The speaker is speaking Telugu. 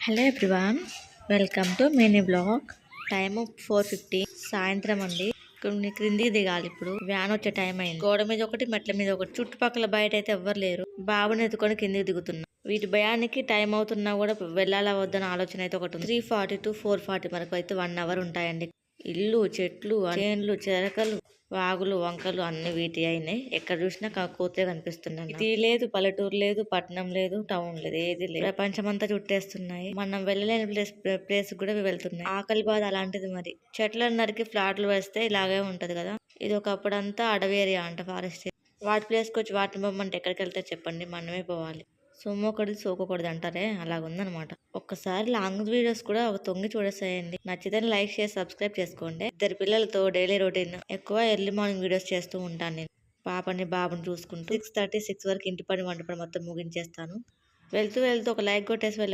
Hello everyone, welcome to mini blog. Time 4:50 సాయంత్రం అండి. కొన్ని క్రిందికి దిగాలి. ఇప్పుడు వ్యాన్ వచ్చే టైం అయింది. గోడ మీద ఒకటి, మెట్ల మీద ఒకటి. చుట్టుపక్కల బయట అయితే ఎవ్వరు లేరు. బాబుని ఎత్తుకొని కిందికి దిగుతున్నా. వీటి భయానికి టైం అవుతున్నా కూడా వెళ్ళాలా వద్దన ఆలోచన అయితే ఒకటి ఉంది. 3:40 to 4:40 వరకు అయితే 1 hour ఉంటాయండి. ఇల్లు, చెట్లు, చేన్లు, చెరకలు, వాగులు, వంకలు అన్ని వీటి అయినాయి. ఎక్కడ చూసినా కోతే కనిపిస్తున్నాయి. ఇది లేదు, పల్లెటూరు లేదు, పట్టణం లేదు, టౌన్ లేదు, ఏది లేదు. ప్రపంచం అంతా చుట్టేస్తున్నాయి. మనం వెళ్ళలేని ప్లేస్ కూడా ఇవి వెళ్తున్నాయి. ఆకలి బాధ అలాంటిది. మరి చెట్లను నరికి ఫ్లాట్లు వేస్తే ఇలాగే ఉంటది కదా. ఇది ఒకప్పుడంతా అడవి ఏరియా అంట, ఫారెస్ట్. వాటి ప్లేస్కి వచ్చి వాటిని పోమంటే ఎక్కడికి వెళ్తే చెప్పండి, మనమే పోవాలి. సొమ్మొకటి సోకకూడదు అంటారే, అలాగుందనమాట. ఒక్కసారి లాంగ్ వీడియోస్ కూడా ఒక తొంగి చూడేసేయండి. నచ్చితే లైక్ చేసి సబ్స్క్రైబ్ చేసుకోండి. ఇద్దరు పిల్లలతో డైలీ రొటీన్. ఎక్కువ ఎర్లీ మార్నింగ్ వీడియోస్ చేస్తూ ఉంటాను నేను. పాపని బాబుని చూసుకుంటూ 6:36 వరకు ఇంటి పని వంట పని మొత్తం ముగించేస్తాను. వెళ్తూ వెళ్తూ ఒక లైక్ కొట్టేసి వెళ్ళండి.